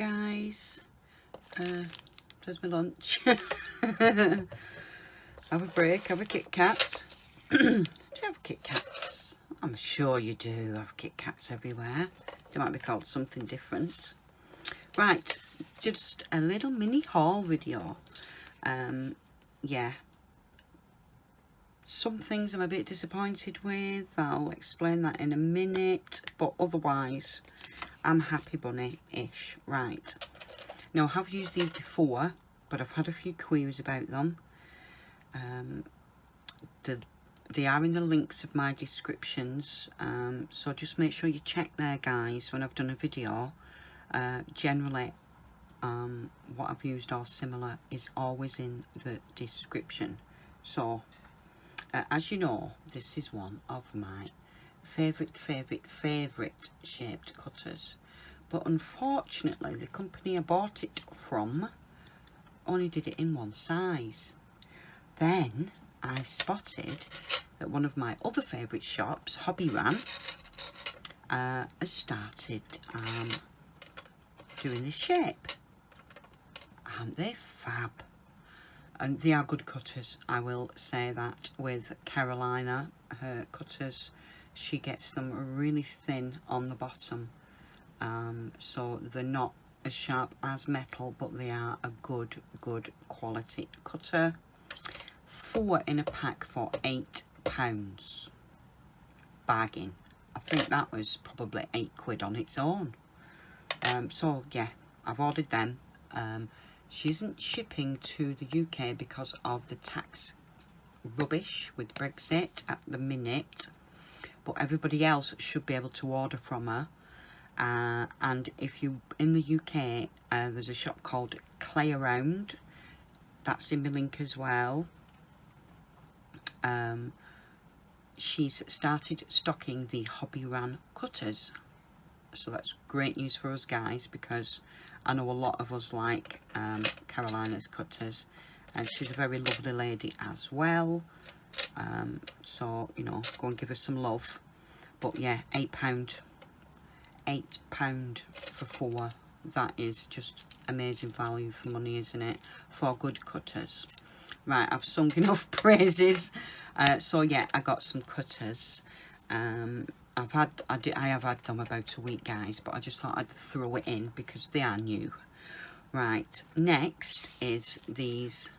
guys, there's my lunch. Have a break, have a Kit Kat. Do you have Kit Kats? I'm sure you do have Kit Kats everywhere. They might be called something different. Right, just a little mini haul video. Yeah, some things I'm a bit disappointed with. I'll explain that in a minute, but otherwise I'm happy bunny-ish. Right, now I have used these before, but I've had a few queries about them. They are in the links of my descriptions, so just make sure you check there, guys, when I've done a video. Generally what I've used or similar is always in the description. So as you know, this is one of my favourite shaped cutters, but unfortunately the company I bought it from only did it in one size. Then I spotted that one of my other favourite shops, Hobbyran, has started doing this shape. Aren't they fab? And they are good cutters, I will say that. With Carolina, her cutters, she gets them really thin on the bottom, so they're not as sharp as metal, but they are a good quality cutter. 4 in a pack for £8. Bargain. I think that was probably £8 on its own. So yeah, I've ordered them. She isn't shipping to the UK because of the tax rubbish with Brexit at the minute, but everybody else should be able to order from her. And if you in the UK, there's a shop called Clay Around, that's in my link as well. She's started stocking the Hobbyran cutters, so that's great news for us guys, because I know a lot of us like Carolina's cutters, and she's a very lovely lady as well. So you know, go and give her some love. But yeah, £8 for 4. That is just amazing value for money, isn't it, for good cutters? Right, I've sung enough praises. So yeah, I got some cutters. I have had them about a week, guys, but I just thought I'd throw it in because they are new. Right, next is these.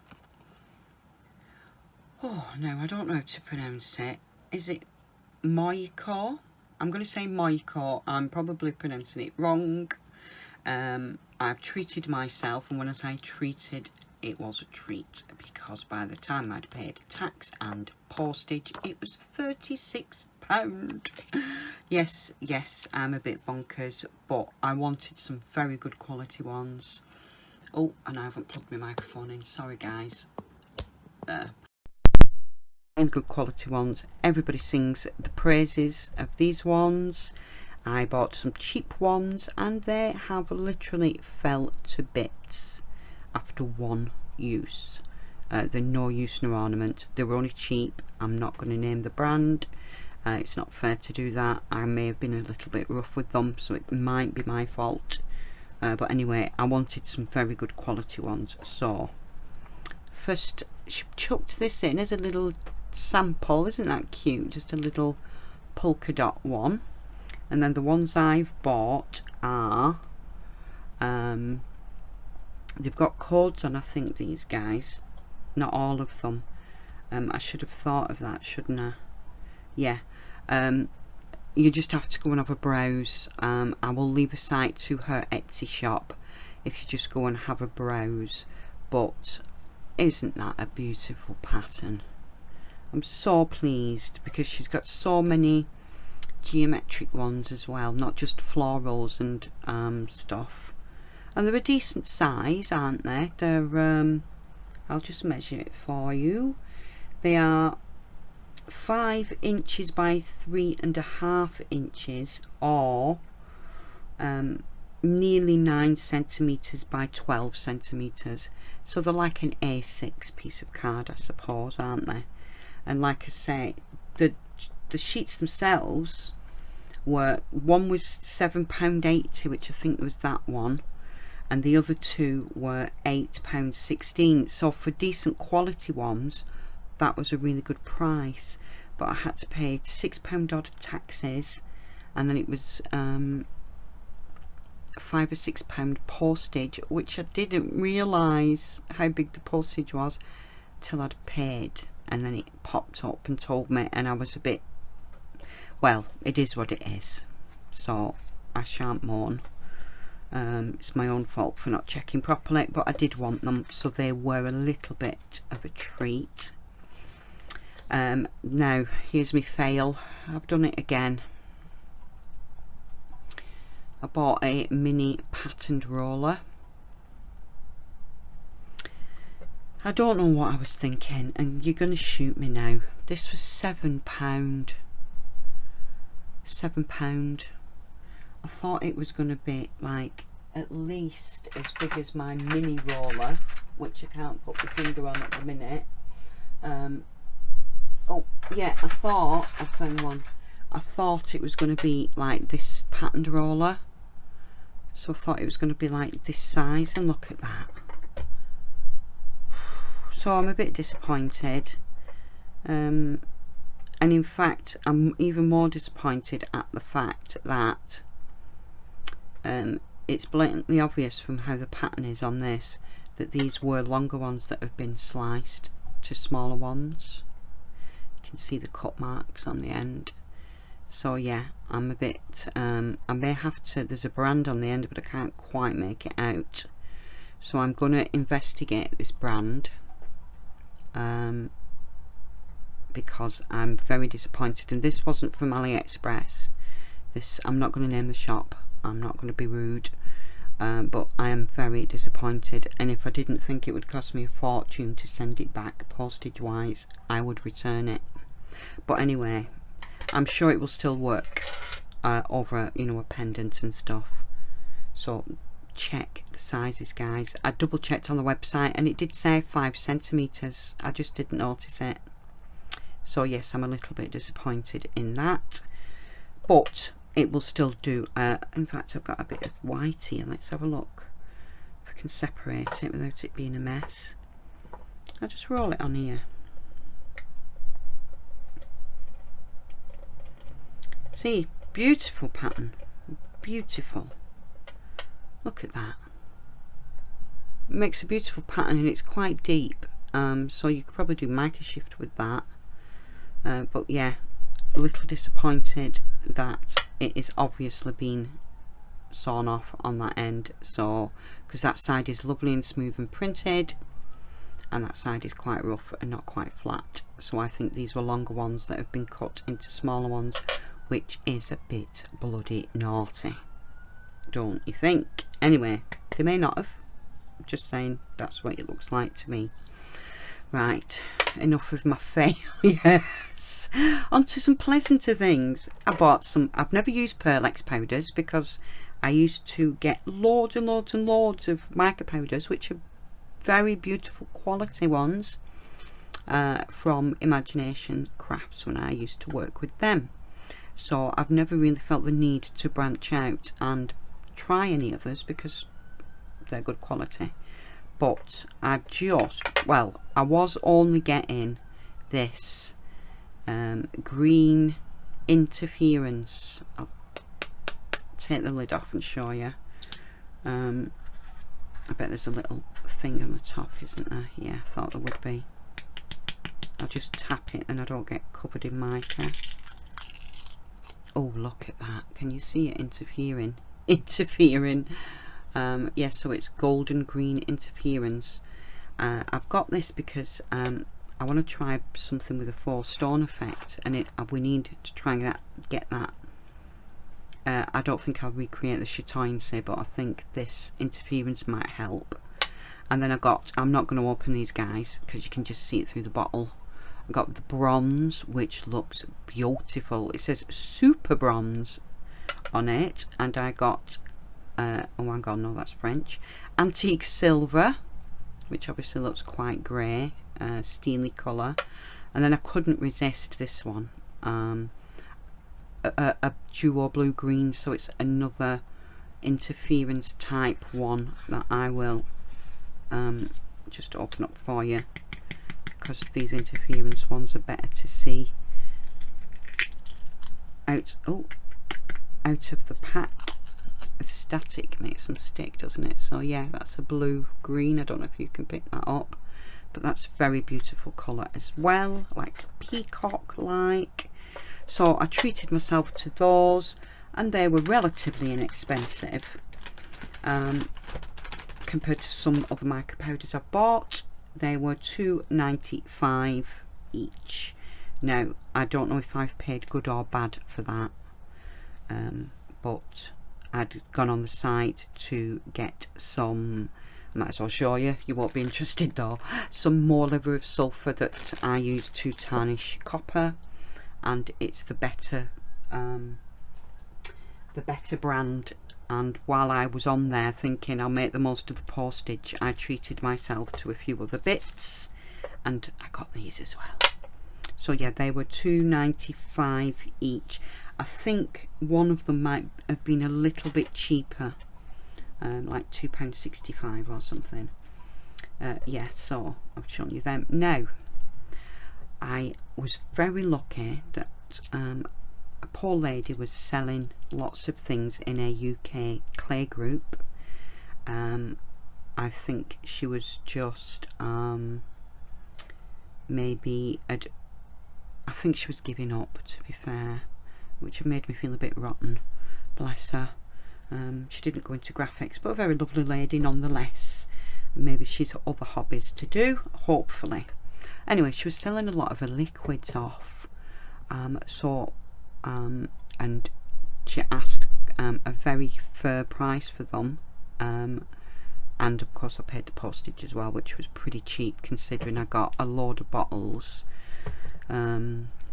Oh no, I don't know how to pronounce it. Is it Moiko? I'm going to say Moiko. I'm probably pronouncing it wrong. I've treated myself, and when I say treated, it was a treat, because by the time I'd paid tax and postage, it was £36. Yes, I'm a bit bonkers, but I wanted some very good quality ones. Oh, and I haven't plugged my microphone in, sorry guys. And good quality ones. Everybody sings the praises of these ones. I bought some cheap ones, and they have literally fell to bits after one use. They're no use, no ornament. They were only cheap. I'm not going to name the brand. It's not fair to do that. I may have been a little bit rough with them, so it might be my fault. But anyway, I wanted some very good quality ones. So first, she chucked this in as a little sample. Isn't that cute? Just a little polka dot one. And then the ones I've bought are they've got codes on, I think, these guys. Not all of them. I should have thought of that, shouldn't I? Yeah. You just have to go and have a browse. I will leave a site to her Etsy shop if you just go and have a browse. But isn't that a beautiful pattern? I'm so pleased, because she's got so many geometric ones as well, not just florals and stuff. And they're a decent size, aren't they? They're I'll just measure it for you. They are 5 inches by 3.5 inches, or nearly 9 centimeters by 12 centimeters. So they're like an A6 piece of card, I suppose, aren't they? And like I say, the sheets themselves were, one was £7.80, which I think was that one, and the other two were £8.16. So for decent quality ones, that was a really good price. But I had to pay £6 odd taxes, and then it was £5 or £6 postage, which I didn't realise how big the postage was till I'd paid, and then it popped up and told me, and I was a bit, well, it is what it is, so I shan't moan. It's my own fault for not checking properly, but I did want them, so they were a little bit of a treat. Now here's my fail. I've done it again. I bought a mini patterned roller. I don't know what I was thinking, and you're going to shoot me now. This was £7. £7. I thought it was going to be like at least as big as my mini roller, which I can't put my finger on at the minute. Oh yeah, I found one. I thought it was going to be like this patterned roller, so I thought it was going to be like this size, and look at that. So I'm a bit disappointed, and in fact I'm even more disappointed at the fact that it's blatantly obvious from how the pattern is on this that these were longer ones that have been sliced to smaller ones. You can see the cut marks on the end. So yeah, I'm a bit I may have to, there's a brand on the end but I can't quite make it out, so I'm going to investigate this brand, because I'm very disappointed. And this wasn't from AliExpress. This, I'm not going to name the shop, I'm not going to be rude, but I am very disappointed, and if I didn't think it would cost me a fortune to send it back postage wise, I would return it. But anyway, I'm sure it will still work over, you know, a pendant and stuff. So check the sizes, guys. I double checked on the website and it did say 5 centimeters. I just didn't notice it. So yes, I'm a little bit disappointed in that, but it will still do. In fact, I've got a bit of white here. Let's have a look if I can separate it without it being a mess. I'll just roll it on here. See, beautiful pattern, beautiful. Look at that. It makes a beautiful pattern, and it's quite deep, so you could probably do mica shift with that. But yeah, a little disappointed that it is obviously been sawn off on that end, so because that side is lovely and smooth and printed, and that side is quite rough and not quite flat. So I think these were longer ones that have been cut into smaller ones, which is a bit bloody naughty, don't you think? Anyway, they may not have, I'm just saying that's what it looks like to me. Right, enough of my failures. On to some pleasanter things. I bought some, I've never used Pearl-Ex powders because I used to get loads and loads and loads of mica powders, which are very beautiful quality ones, from Imagination Crafts when I used to work with them. So I've never really felt the need to branch out and try any others because they're good quality. But I've just, well, I was only getting this green interference. I'll take the lid off and show you. I bet there's a little thing on the top, isn't there? Yeah, I thought there would be. I'll just tap it and I don't get covered in mica. Oh, look at that. Can you see it interfering? Yeah, so it's golden green interference. I've got this because I want to try something with a false stone effect, and we need to try and get that. I don't think I'll recreate the chatoyancy, but I think this interference might help. And then I'm not going to open these guys because you can just see it through the bottle. I got the bronze, which looks beautiful. It says super bronze on it, and I got oh my god, no, that's French. Antique silver, which obviously looks quite grey, steely colour. And then I couldn't resist this one, a duo blue green, so it's another interference type one that I will just open up for you, because these interference ones are better to see out of the pack. The static makes them stick, doesn't it? So yeah, that's a blue green. I don't know if you can pick that up, but that's a very beautiful colour as well, like peacock like. So I treated myself to those, and they were relatively inexpensive compared to some other mica powders I bought. They were £2.95 each. Now I don't know if I've paid good or bad for that, but I'd gone on the site to get some, I might as well show you, you won't be interested though, some more liver of sulphur that I use to tarnish copper, and it's the better brand. And while I was on there thinking I'll make the most of the postage, I treated myself to a few other bits, and I got these as well. So yeah, they were £2.95 each. I think one of them might have been a little bit cheaper, like £2.65 or something. Yeah, so I've shown you them. Now, I was very lucky that a poor lady was selling lots of things in a UK clay group. I think she was just maybe I think she was giving up, to be fair, which made me feel a bit rotten, bless her. She didn't go into graphics, but a very lovely lady nonetheless. Maybe she's got other hobbies to do, hopefully. Anyway, she was selling a lot of her liquids off, and she asked a very fair price for them, and of course I paid the postage as well, which was pretty cheap considering I got a load of bottles.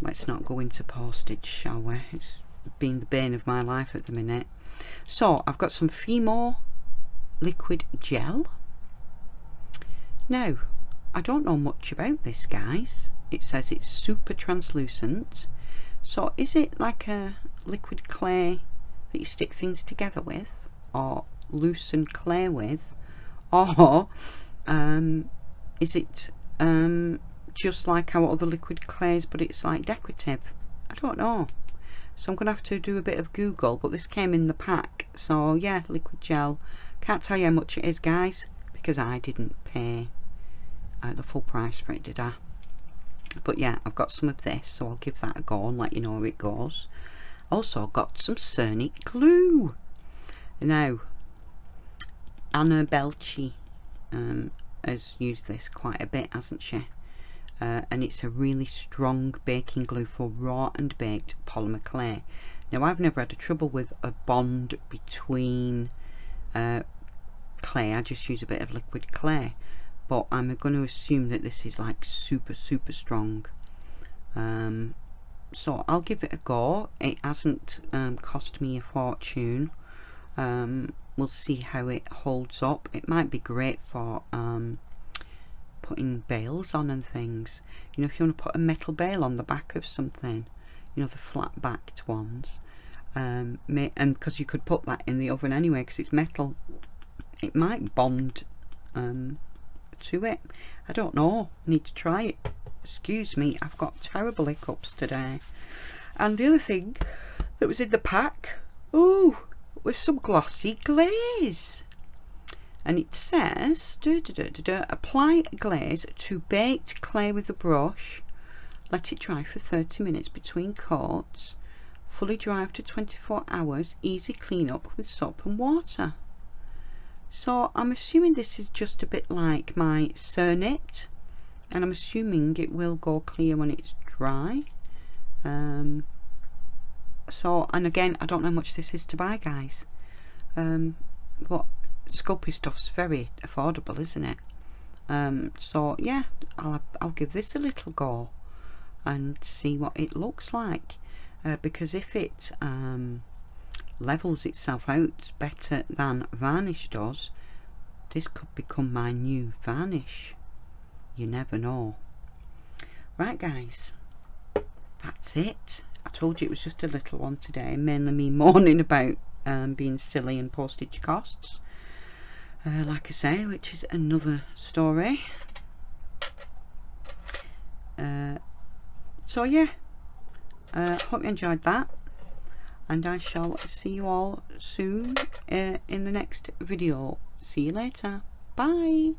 Let's not go into postage, shall we? It's been the bane of my life at the minute. So I've got some Fimo liquid gel. Now, I don't know much about this, guys. It says it's super translucent. So is it like a liquid clay that you stick things together with, or loosen clay with, or is it just like our other liquid clays, but it's like decorative? I don't know. So I'm going to have to do a bit of Google, but this came in the pack. So yeah, liquid gel. Can't tell you how much it is, guys, because I didn't pay the full price for it, did I? But yeah, I've got some of this, so I'll give that a go and let you know how it goes. Also got some Cernic glue. Now, Anna Belchi has used this quite a bit, hasn't she? And it's a really strong baking glue for raw and baked polymer clay. Now, I've never had a trouble with a bond between clay. I just use a bit of liquid clay, but I'm going to assume that this is like super strong. So I'll give it a go. It hasn't cost me a fortune. We'll see how it holds up. It might be great for putting bales on and things. You know, if you want to put a metal bale on the back of something, you know, the flat backed ones, and because you could put that in the oven anyway because it's metal, it might bond to it. I don't know, I need to try it. Excuse me, I've got terrible hiccups today. And the other thing that was in the pack, was some glossy glaze. And it says, apply glaze to baked clay with a brush. Let it dry for 30 minutes between coats. Fully dry after 24 hours. Easy clean up with soap and water. So I'm assuming this is just a bit like my Cernit, and I'm assuming it will go clear when it's dry. So, and again, I don't know how much this is to buy, guys. But Sculpey stuff's very affordable, isn't it? So yeah, I'll give this a little go and see what it looks like, because if it levels itself out better than varnish does, this could become my new varnish. You never know. Right, guys, that's it. I told you it was just a little one today, mainly me moaning about being silly and postage costs, like I say, which is another story. So yeah, hope you enjoyed that, and I shall see you all soon in the next video. See you later. Bye.